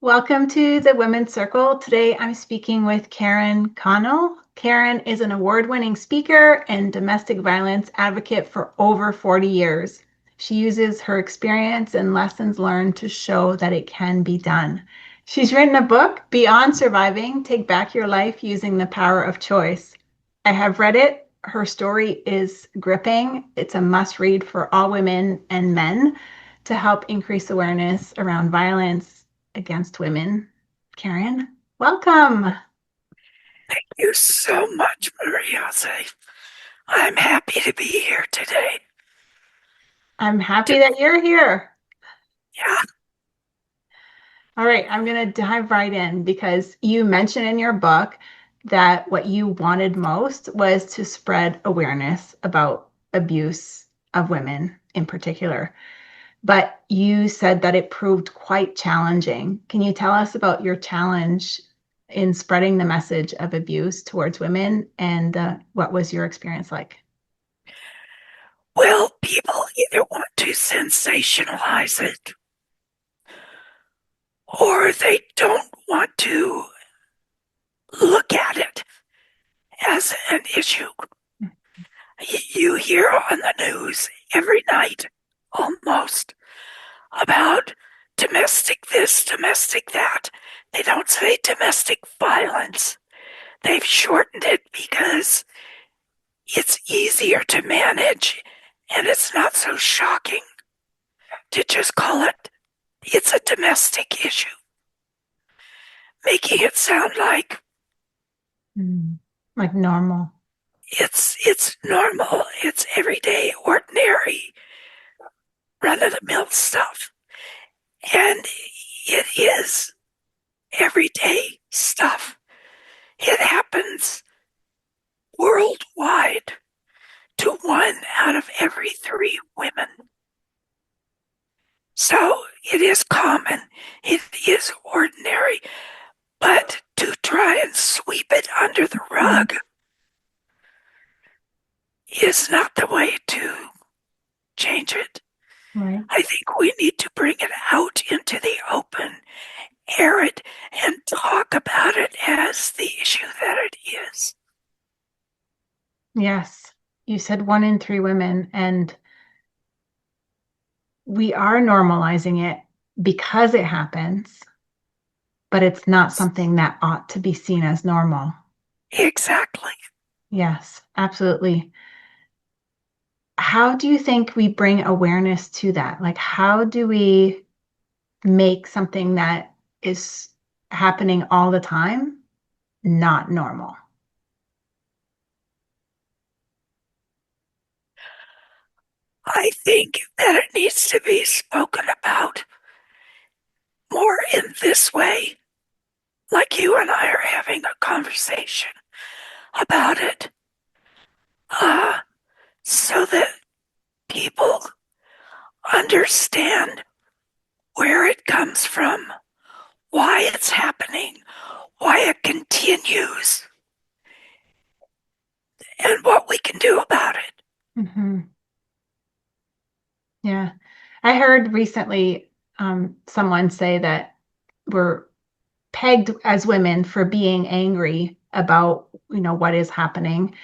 Welcome to the Women's Circle. Today I'm speaking with Karen Connell. Karen is an award-winning speaker and domestic violence advocate for over 40 years. She uses her experience and lessons learned to show that it can be done. She's written a book, Beyond Surviving, Take Back Your Life Using the Power of Choice. I have read it. Her story is gripping. It's a must read for all women and men to help increase awareness around violence against women. Karen, welcome. Thank you so much, Maria. I'm happy to be here today. I'm To, happy that you're here. yeah, All right, I'm going to dive right in because you mentioned in your book that what you wanted most was to spread awareness about abuse of women in particular. But you said that it proved quite challenging. Can you tell us about your challenge in spreading the message of abuse towards women and what was your experience like? well, people either want to sensationalize it or they don't want to look at it as an issue. You hear on the news every night almost about domestic this, domestic that. They don't say domestic violence. They've shortened it because it's easier to manage and it's not so shocking to just call it's a domestic issue, making it sound like Mm. Like normal. it's normal, it's everyday, ordinary, run of the mill stuff. And it is everyday stuff. It happens worldwide to 1 out of every 3 women. So it is common, it is ordinary, but to try and sweep it under the Mhm. rug is not the way to change it. Right. I think we need to bring it out into the open, air it, and talk about it as the issue that it is. Yes. You said 1 in 3 women, and we are normalizing it because it happens, but it's not something that ought to be seen as normal. Exactly. Yes, absolutely. How do you think we bring awareness to that? Like, how do we make something that is happening all the time not normal? I think that it needs to be spoken about more in this way, like you and I are having a conversation about it, uh, so that people understand where it comes from, why it's happening, why it continues, and what we can do about it. Hmm. Yeah. I heard recently someone say that we're pegged as women for being angry about, what is happening,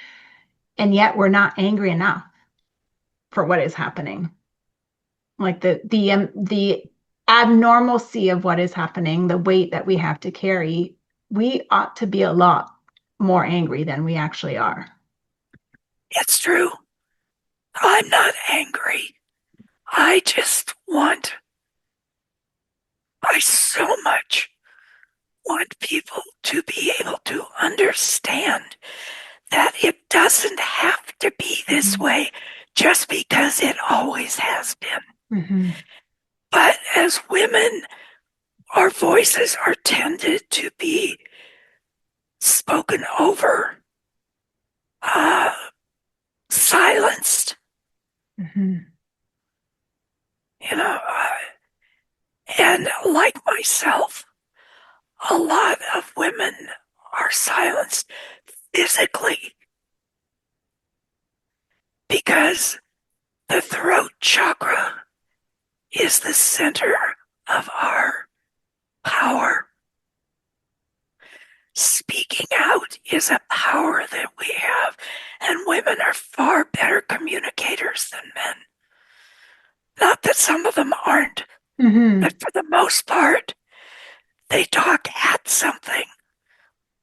and yet we're not angry enough for what is happening. Like the abnormalcy of what is happening, the weight that we have to carry, we ought to be a lot more angry than we actually are. It's true. I'm not angry. I just I so much want people to be able to understand that it doesn't have to be this Mhm. way just because it always has been. Mhm. But as women, our voices are tended to be spoken over, uh, silenced, Mhm. you know, and like myself, a lot of women are silenced physically because the throat chakra is the center of our power. is a power that we have, and women are far better communicators than men. Not that some of them aren't, Hmm. but for the most part, they talk at something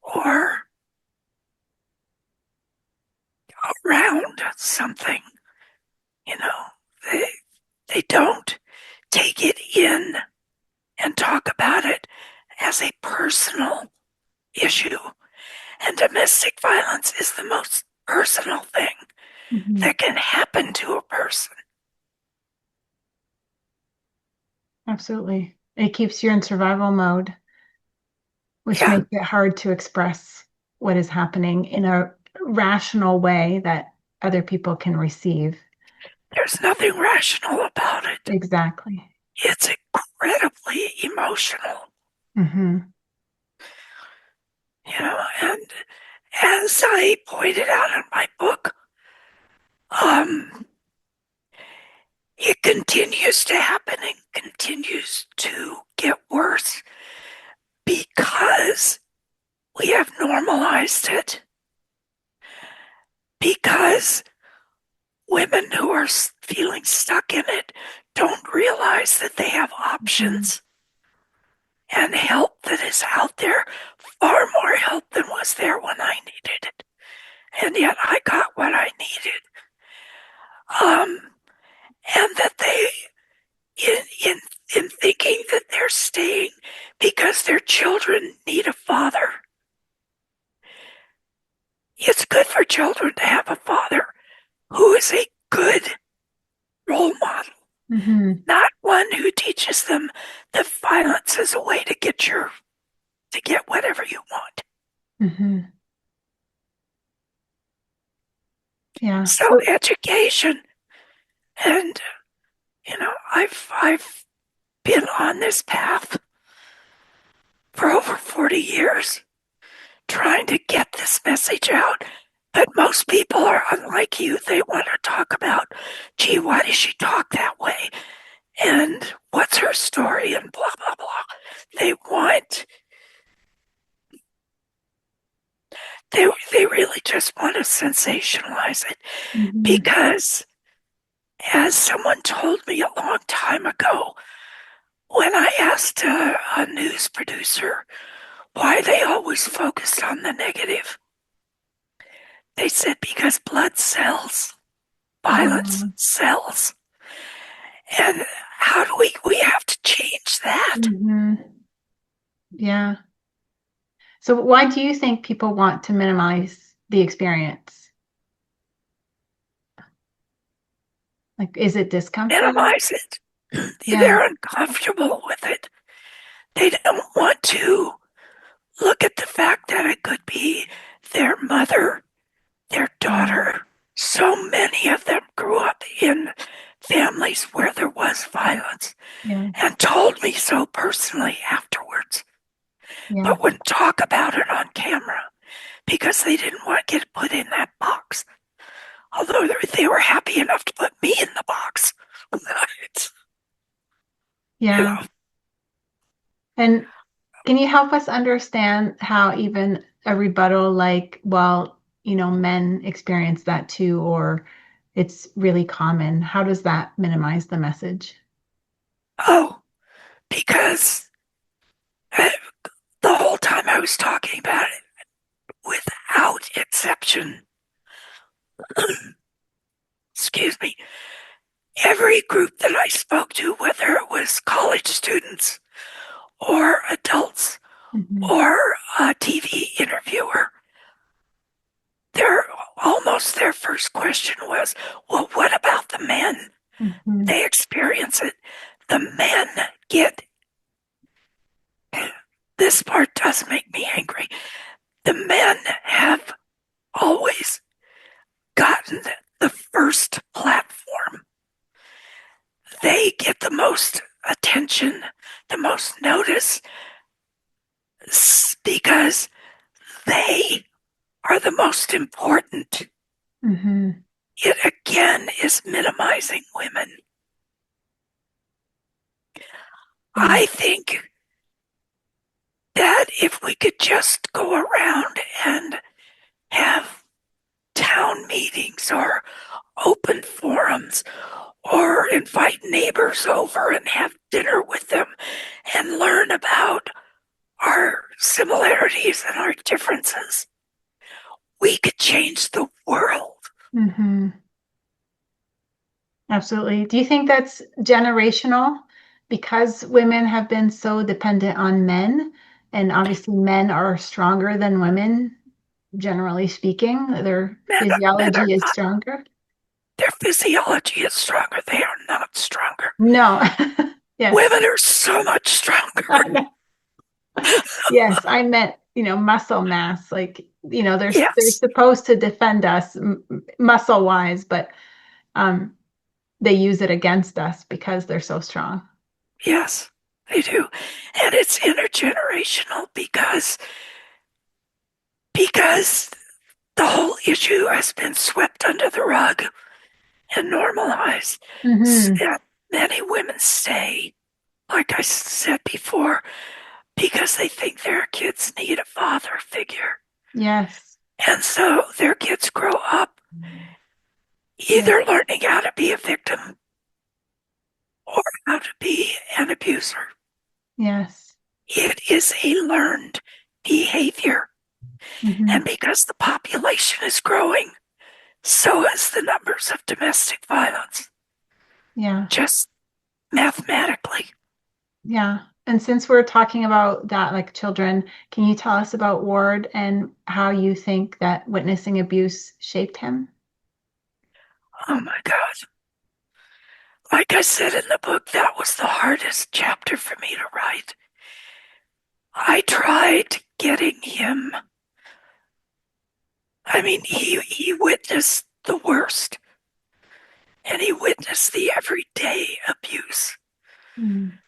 or around something. You know, they, they don't take it in and talk about it as a personal issue. And domestic violence is the most personal thing Hmm. that can happen to a person. Absolutely. It keeps you in survival mode, which Yeah, makes it hard to express what is happening in a rational way that other people can receive. there's nothing rational about it. Exactly. It's incredibly emotional, Hmm. and as I pointed out in my book, um, it continues to happen and continues to get worse because we have normalized it, because women who are feeling stuck in it don't realize that they have Hmm. options and help that is out there, far more help than was there when I needed it. And yet I got what I needed. Um, and that they, in, in, in thinking that they're staying because their children need a father, it's good for children to have a father who is a good role model, Hmm. not one who teaches them that violence is a way to get whatever you want. Hmm. Yeah. So So, education, and I've been on this path for over 40 years trying to get this message out. But most people are unlike you. They want to talk about, gee, why does she talk that way? And what's her story? And blah, blah, blah. They want, they really just want to sensationalize it hmm. because, as someone told me a long time ago, when I asked a news producer why they always focused on the negative, they said because blood sells, violence Uh, sells. And how do we have to change that? hmm. Yeah. So why do you think people want to minimize the experience? Like, is it discomfort? Minimize it. Yeah. They're uncomfortable with it. They don't want to look at the fact that it could be their mother, their Mm. daughter. So many of them grew up in families where there was violence Yeah. and told me so personally afterwards, Yeah. but wouldn't talk about it on camera because they didn't want to get put in that box. Although they were happy enough to put me in the box. It's, you Yeah. know, And can you help us understand how even a rebuttal like, well, men experience that too, or it's really common. How does that minimize the message? oh, because uh, the whole time I was talking about it, without exception, excuse me, every group that I spoke to, whether it was college students or adults Hmm. or a TV interviewer, their almost their first question was, well, what about the men? Hmm. They experience it. The men get, this part does make me angry. The men have always gotten the first platform. They get the most attention, the most notice, because they are the most important. Hmm. It again is minimizing women. Yeah. I think that if we could just go around and have town meetings or open forums or invite neighbors over and have dinner with them and learn about our similarities and our differences, we could change the world. Hmm. Absolutely. Do you think that's generational? Because women have been so dependent on men, and obviously men are stronger than women, generally speaking, their Men are physiology is not, stronger. their physiology is stronger. They are not stronger. No. Yes. Women are so much stronger. I know. Yes, I meant, muscle mass. Like, they're Yes, supposed to defend us muscle wise, but um, they use it against us because they're so strong. yes, they do. And it's intergenerational because the whole issue has been swept under the rug and normalized. Hmm. And many women stay, like I said before, because they think their kids need a father figure. Yes. And so their kids grow up Yes. either learning how to be a victim or how to be an abuser. Yes. It is a learned behavior. Hmm. And because the population is growing, so is the numbers of domestic violence, Yeah. just mathematically. Yeah. And since we're talking about that, like children, can you tell us about Ward and how you think that witnessing abuse shaped him? Oh my God. Like I said in the book, that was the hardest chapter for me to write. I tried getting him. I mean, he witnessed the worst and he witnessed the everyday abuse Mm.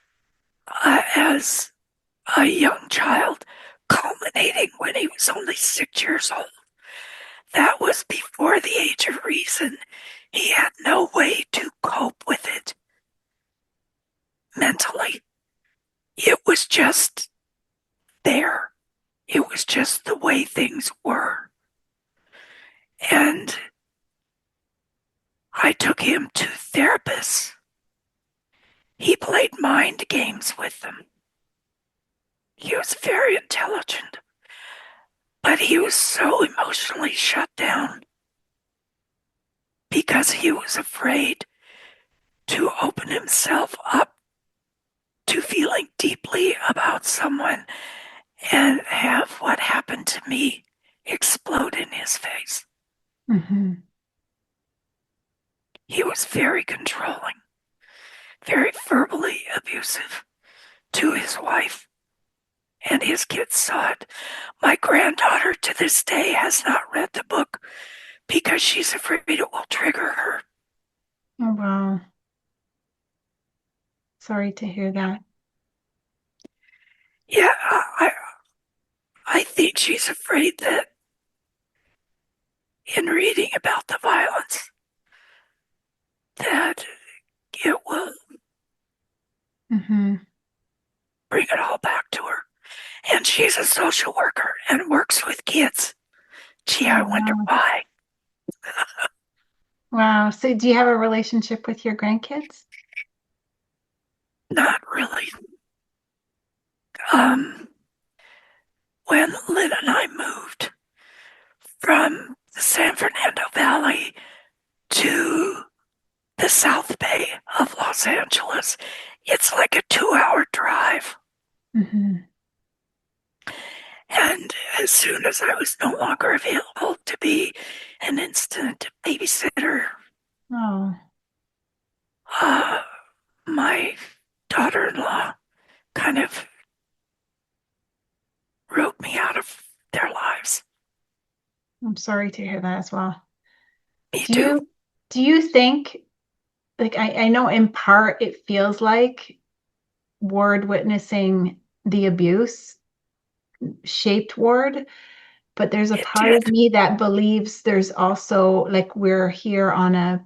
as a young child, culminating when he was only 6 years old. That was before the age of reason. He had no way to cope with it mentally. It was just there. It was just the way things were. And I took him to therapists. He played mind games with them. He was very intelligent, but he was so emotionally shut down because he was afraid to open himself up to feeling deeply about someone and have what happened to me explode in his face. Hmm. He was very controlling, very verbally abusive to his wife, and his kids saw it. My granddaughter to this day has not read the book because she's afraid it will trigger her. Oh, wow. Sorry to hear that. Yeah, I think she's afraid that in reading about the violence, that it will Hmm. bring it all back to her. And she's a social worker and works with kids. Gee, Oh, I wonder wow. why. Wow. So do you have a relationship with your grandkids? Not really. Um, when Lynn and I moved from the San Fernando Valley to the South Bay of Los Angeles, it's like a 2 hour drive. Hmm. And as soon as I was no longer available to be an instant babysitter, Oh, uh, my daughter in law kind of wrote me out of their lives. I'm sorry to hear that as well. Me Do too. you do you think, like, I know in part it feels like Ward witnessing the abuse shaped Ward, but there's a It part of did. me that believes there's also like we're here on a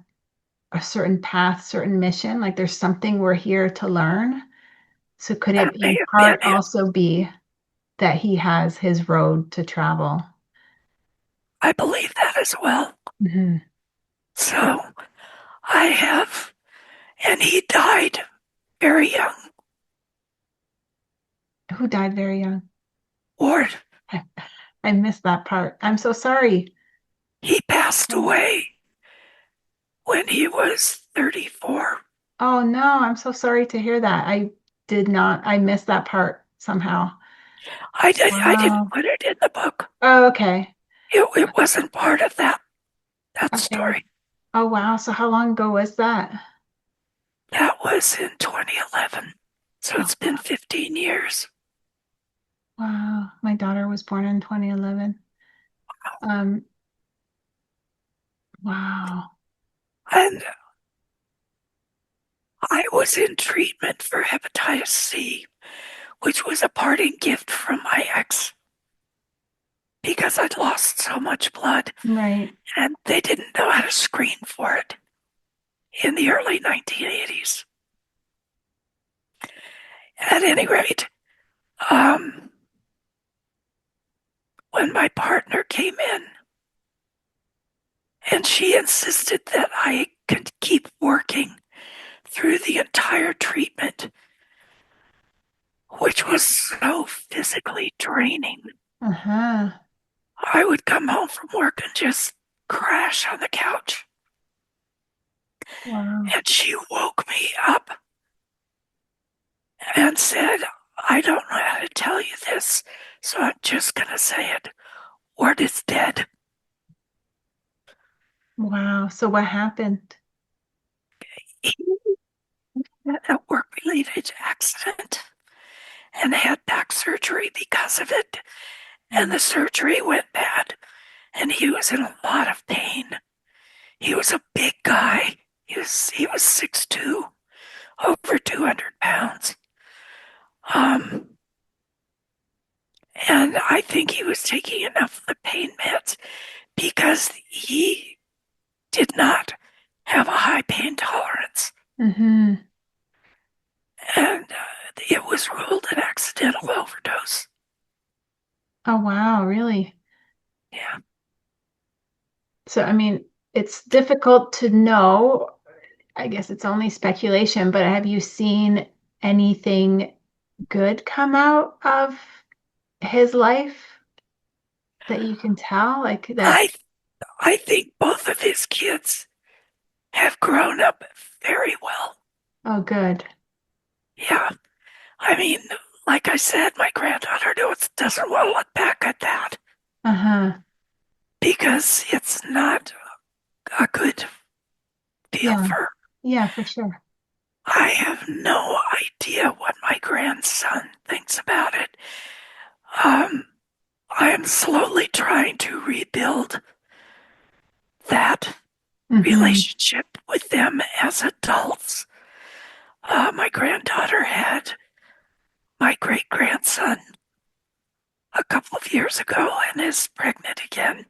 certain path, certain mission, like there's something we're here to learn. So could That it may in have been part it. also be that he has his road to travel? I believe that as well. Hmm. So I have, and he died very young. Who died very young? Ward, I, I missed that part. I'm so sorry. he passed away when he was 34. Oh no, I'm so sorry to hear that. I missed that part somehow. I didn't Wow. put it in the book. Oh, okay. It wasn't part of that Okay. story. Oh wow. So how long ago was that? That was in 2011. So Oh it's been 15 years. wow. My daughter was born in 2011. Um, wow. And I was in treatment for hepatitis C, which was a parting gift from my ex because I'd lost so much blood Right. and they didn't know how to screen for it in the early 1980s. At any rate, um, when my partner came in and she insisted that I could keep working through the entire treatment, which was so physically draining. Uh-huh. I would come home from work and just crash on the couch. Wow. And she woke me up and said, I don't know how to tell you this, so I'm just going to say it. Ward is dead. Wow. So what happened? He had a work related accident and had back surgery because of it. And Mm. the surgery went bad, and he was in a lot of pain. He was a big guy. He was 6'2", over 200 pounds. Um, and I think he was taking enough of the pain meds because he did not have a high pain tolerance. Mm-hmm. And it was ruled an accidental overdose. Oh wow, really? Yeah. So I mean, it's difficult to know. I guess it's only speculation, but have you seen anything good come out of his life that you can tell? Like that, I I think both of his kids have grown up very well. oh good. Yeah. I mean, like I said, my granddaughter doesn't want to look back at that Uh-huh. because it's not a good feel Yeah. for her. Yeah, for sure. I have no idea what my grandson thinks about it. Um, I am slowly trying to rebuild that Mm-hmm. relationship with them as adults. My granddaughter had my great grandson a couple of years ago and is pregnant again.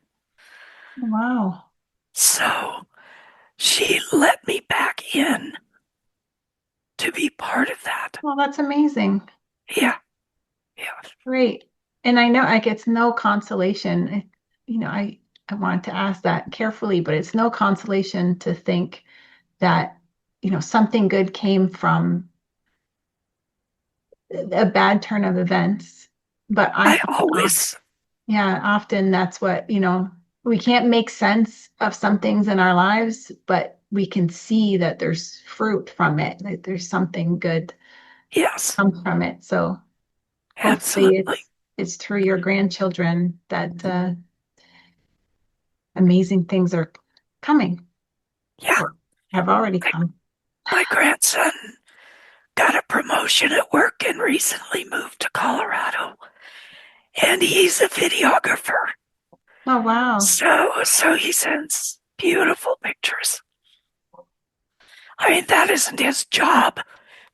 Wow. So she let me back in to be part of that. Well, that's amazing. Yeah, yeah. Great. And I know like it's no consolation. I wanted to ask that carefully, but it's no consolation to think that, something good came from a bad turn of events. But I I think, always, yeah, often that's what, we can't make sense of some things in our lives, but we can see that there's fruit from it, that there's something good yes, comes from it. So hopefully absolutely. it's through your grandchildren that amazing things are coming Yeah, or have already my, come. my grandson got a promotion at work and recently moved to Colorado, and he's a videographer. Oh, wow. So he sends beautiful pictures. I mean, that isn't his job,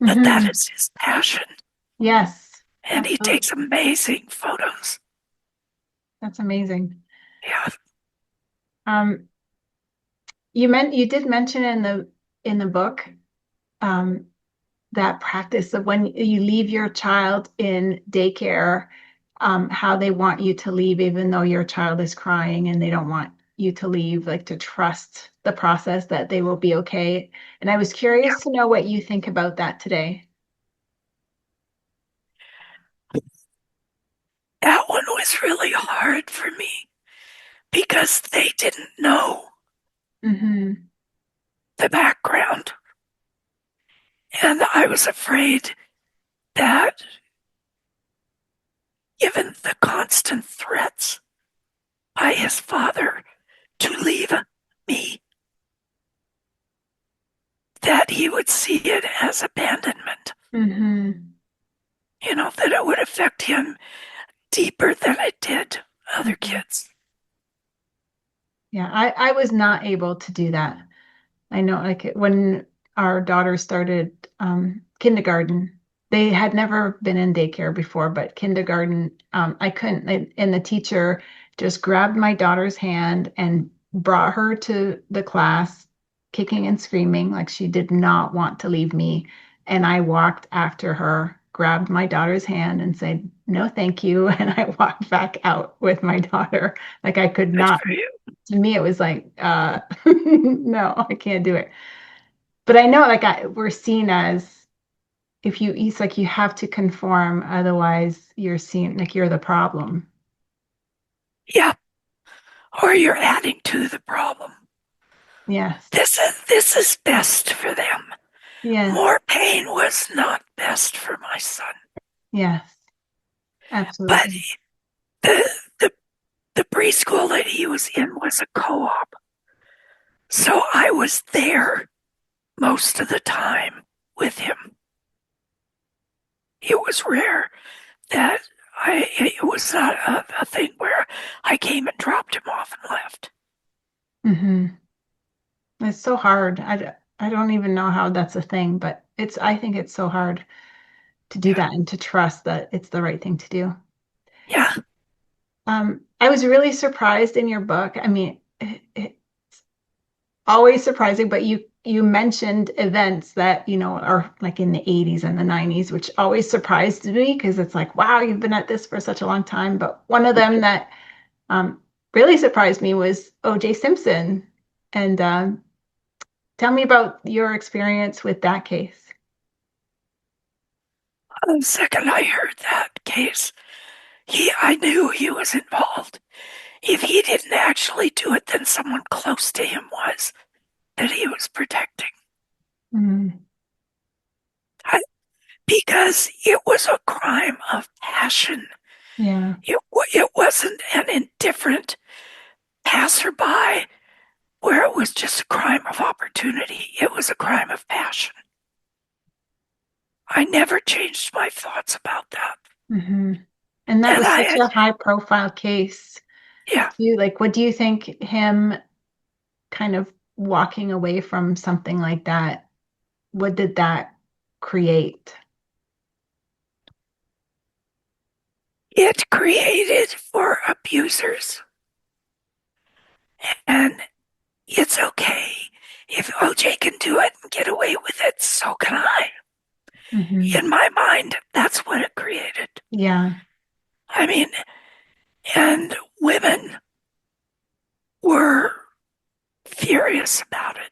but that Hmm. is his passion. Yes, And he absolutely. takes amazing photos. That's amazing. Yeah, Um, you did mention in the book um, that practice of when you leave your child in daycare, how they want you to leave, even though your child is crying and they don't want you to leave, like to trust the process that they will be okay. And I was curious to know what you think about that today. That one was really hard for me because they didn't know Hmm. the background. And I was afraid that, given the constant threats by his father to leave me, that he would see it as abandonment. Hmm. That it would affect him deeper than it did other Hmm. kids. Yeah, I was not able to do that. I know, like when our daughter started kindergarten, they had never been in daycare before, but kindergarten, I couldn't. And the teacher just grabbed my daughter's hand and brought her to the class, kicking and screaming like she did not want to leave me. And I walked after her, grabbed my daughter's hand, and said, "No, thank you." And I walked back out with my daughter. Like I could Good not. for you. To me, it was like, no, I can't do it. But I know like we're seen as if you eat like you have to conform, otherwise you're seen like you're the problem. Yeah, or you're adding to the problem. Yes. This is best for them. Yes. More pain was not best for my son. Yes. But Absolutely. the the, the preschool that he was in was a co-op. So I was there most of the time with him. It was rare that it was not a thing where I came and dropped him off and left. Hmm. It's so hard. I don't even know how that's a thing, but I think it's so hard to do Yeah. that and to trust that it's the right thing to do. Yeah. I was really surprised in your book. I mean, always surprising, but you mentioned events that, are like in the 80s and the 90s, which always surprised me because it's like, wow, you've been at this for such a long time. But one of them that really surprised me was O.J. Simpson. And tell me about your experience with that case. The second I heard that case, I knew he was involved. If he didn't actually do it, then someone close to him was that he was protecting. Mm, I, because it was a crime of passion. yeah. It wasn't an indifferent passerby where it was just a crime of opportunity. It was a crime of passion. I never changed my thoughts about that. Hmm. And that And was such I, a high profile case yeah, too. Like, what do you think him kind of walking away from something like that, what did that create? it created for abusers. And it's okay. If OJ can do it and get away with it, so can I. Hmm. In my mind, that's what it created. Yeah, I mean, and women were furious about it.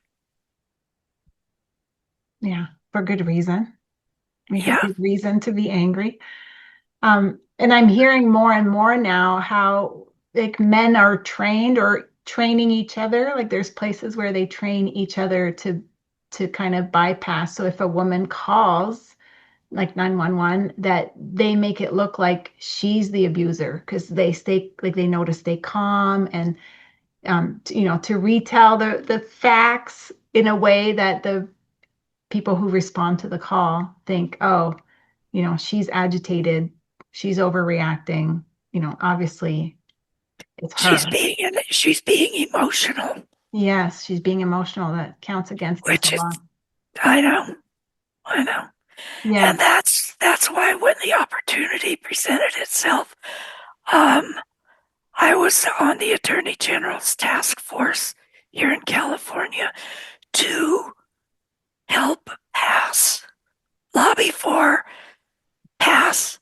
yeah, for good reason. We have Yeah, good reason to be angry. And I'm hearing more and more now how like men are trained or training each other. Like there's places where they train each other to kind of bypass. So if a woman calls like 911, that they make it look like she's the abuser because they stay like they know to stay calm and to retell the facts in a way that the people who respond to the call think, oh, she's agitated, she's overreacting, obviously it's her. she's being emotional, Yes, she's being emotional. That counts against us a which is lot. I know, I know, Yeah. and that's why when the opportunity presented itself, um, I was on the Attorney General's task force here in California to help pass, lobby for, pass,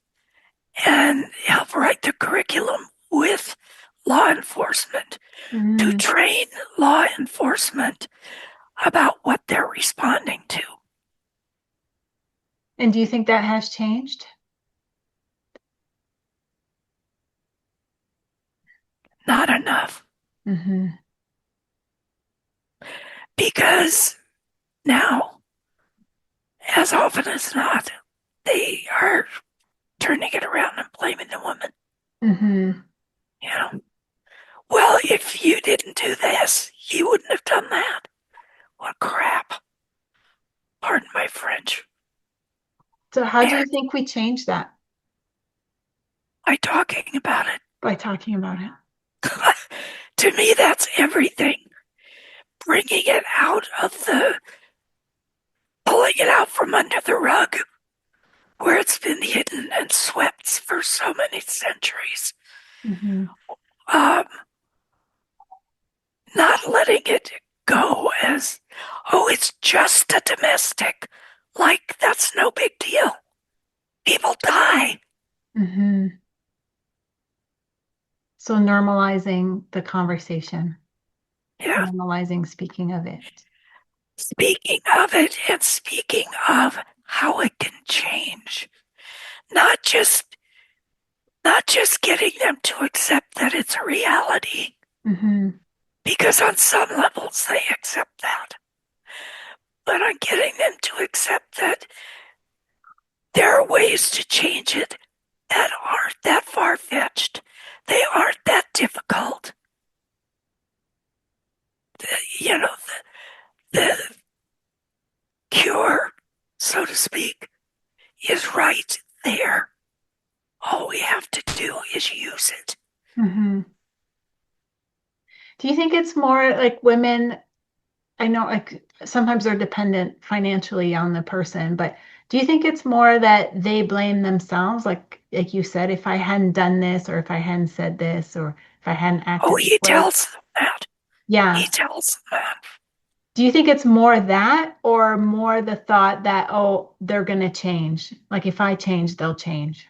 and help write the curriculum with law enforcement to Mm. train law enforcement about what they're responding to. And do you think that has changed? Not enough, Mm-hmm. because now, as often as not, they are turning it around and blaming the woman. Mm-hmm. You know, well, if you didn't do this, you wouldn't have done that. What crap. Pardon my French. So how do you And think we change that? by talking about it, By talking about it. to me, that's everything. Bringing it out of pulling it out from under the rug where it's been hidden and swept for so many centuries. Mm-hmm. Um, Not letting it go as, oh, it's just a domestic. Like, that's no big deal. People die. Mm-hmm. So normalizing the conversation, Yeah. normalizing speaking of it. Speaking of it and speaking of how it can change, not just not just getting them to accept that it's a reality, Mm-hmm. because on some levels they accept that, but on getting them to accept that there are ways to change it that aren't that far fetched. They aren't that difficult. You know, the cure, so to speak, is right there. All we have to do is use it. Mm-hmm. Do you think it's more like women? I know like sometimes they're dependent financially on the person, but do you think it's more that they blame themselves? Like you said, if I hadn't done this or if I hadn't said this or if I hadn't Oh, acted this he way. tells them that. He Yeah. tells them that. Do you think it's more that or more the thought that, oh, they're gonna change? Like if I change, they'll change.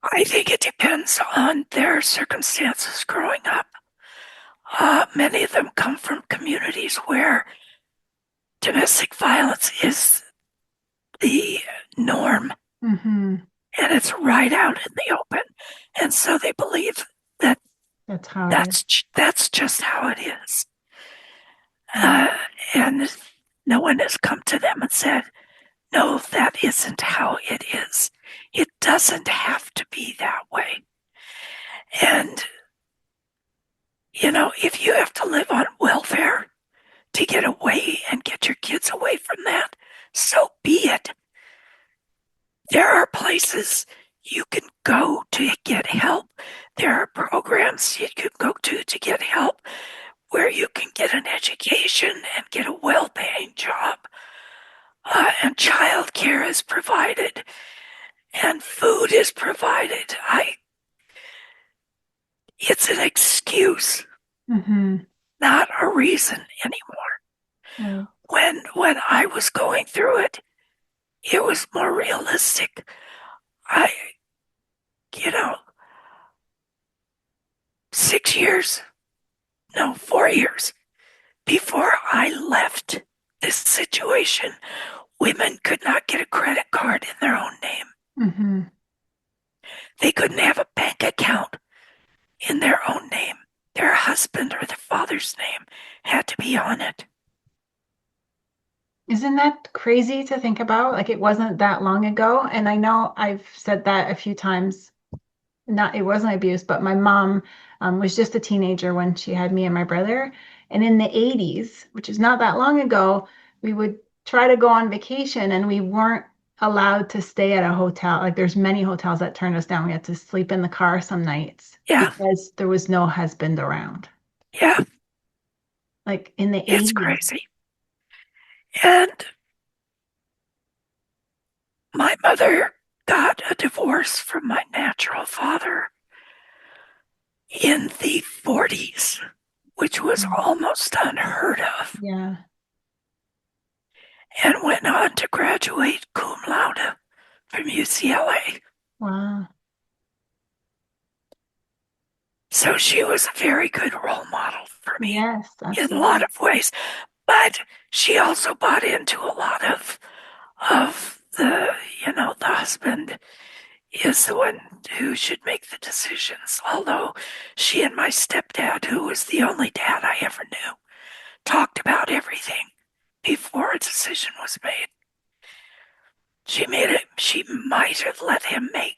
I think it depends on their circumstances growing up. Many of them come from communities where domestic violence is the norm, Mm-hmm. and it's right out in the open. And so they believe that That's how it is. that's just how it is. Yeah. Uh, and no one has come to them and said, no, that isn't how it is. It doesn't have to be that way. And, if you have to live on welfare to get away and get your kids away from that, so be it. There are places you can go to get help. There are programs you can go to get help where you can get an education and get a well paying job. And childcare is provided and food is provided. It's an excuse, Mm-hmm. not a reason anymore. Right. When I was going through it, it was more realistic. I, you know, 6 years, no, 4 years before I left this situation, women could not get a credit card in their own name. Mm-hmm. They couldn't have a bank account in their own name. Their husband or their father's name had to be on it. Isn't that crazy to think about? Like it wasn't that long ago. And I know I've said that a few times. Not, it wasn't abuse, but my mom was just a teenager when she had me and my brother. And in the 80s, which is not that long ago, we would try to go on vacation and we weren't allowed to stay at a hotel. Like there's many hotels that turned us down. We had to sleep in the car some nights Yeah, because there was no husband around. yeah, Like in the it's 80s. crazy. And my mother got a divorce from my natural father in the 40s, which was almost unheard of, Yeah. and went on to graduate cum laude from UCLA. Wow. So she was a very good role model for me Yes, in a lot absolutely. of ways. But she also bought into a lot of the husband is the one who should make the decisions. Although she and my stepdad, who was the only dad I ever knew, talked about everything before a decision was made. She might have let him make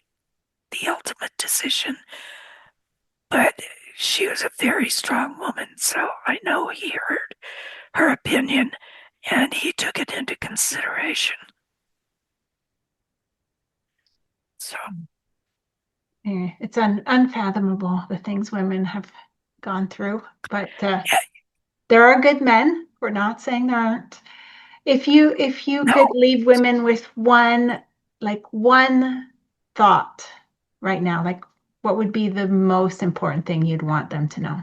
the ultimate decision, but she was a very strong woman, so I know he heard her opinion and he took it into consideration. So, It's unfathomable the things women have gone through, but yeah, there are good men. We're not saying there aren't. If you no, could leave women with one thought right now, like what would be the most important thing you'd want them to know?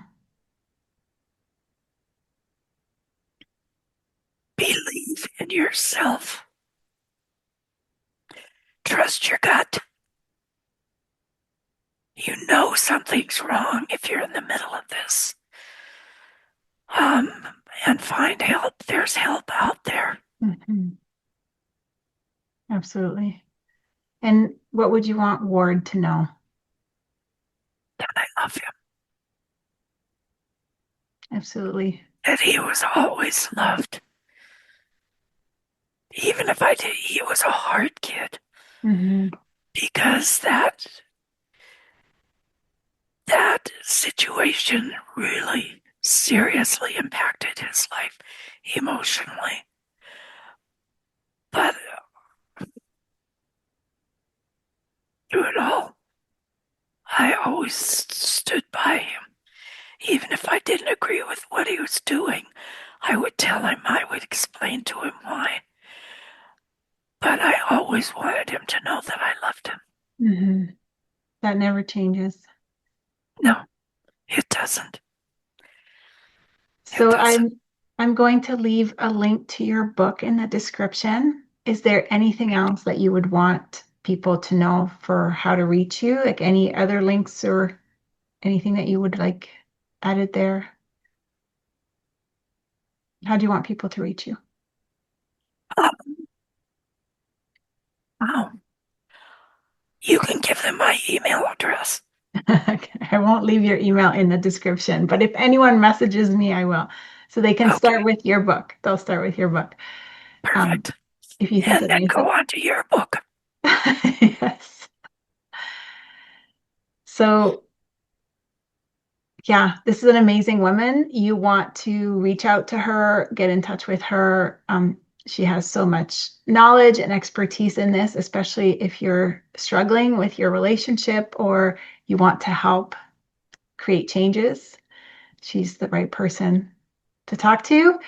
believe in yourself. Trust your gut. You know something's wrong if you're in the middle of this. Um, and find help. There's help out there. Mhm. Absolutely. And what would you want Ward to know? And I love him. Absolutely. That he was always loved. Even if I did, he was a hard kid Hmm. because that situation really seriously impacted his life emotionally. But through it all, I always stood by him. Even if I didn't agree with what he was doing, I would tell him, I would explain to him why. But I always wanted him to know that I loved him. Hmm. That never changes. No, it doesn't. It So doesn't. I'm going to leave a link to your book in the description. Is there anything else that you would want people to know for how to reach you? Like any other links or anything that you would like added there? How do you want people to reach you? Oh, wow. You can give them my email address. I won't leave your email in the description, but if anyone messages me, I will. So they can Okay, start with your book. They'll start with your book. Um, perfect. if you think And of then go anything. on to your book. Yes. So yeah, this is an amazing woman. You want to reach out to her, get in touch with her. She has so much knowledge and expertise in this, especially if you're struggling with your relationship or you want to help create changes. She's the right person to talk to.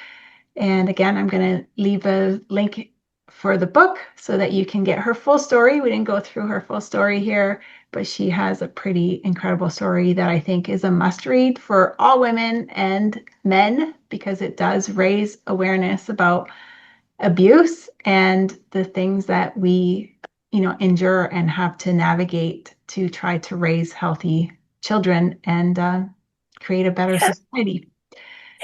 And again, I'm going to leave a link for the book so that you can get her full story. We didn't go through her full story here, but she has a pretty incredible story that I think is a must read for all women and men because it does raise awareness about abuse and the things that we, endure and have to navigate to try to raise healthy children and create a better And, society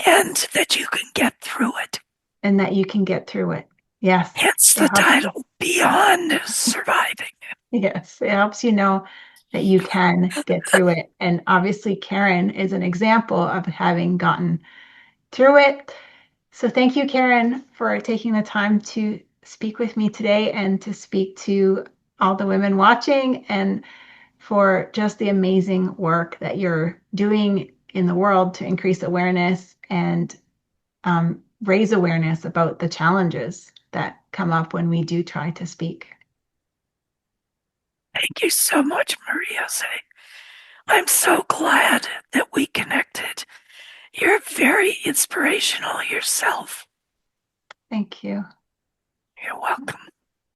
and that you can get through it. and that you can get through it. Yes, Hence it the helps you. title, Beyond Surviving. Yes, it helps you know that you can get through it. And obviously, Karen is an example of having gotten through it. So thank you, Karen, for taking the time to speak with me today and to speak to all the women watching and for just the amazing work that you're doing in the world to increase awareness and raise awareness about the challenges that come up when we do try to speak. Thank you so much, Maria. I'm so glad that we connected. You're very inspirational yourself. Thank you. You're welcome.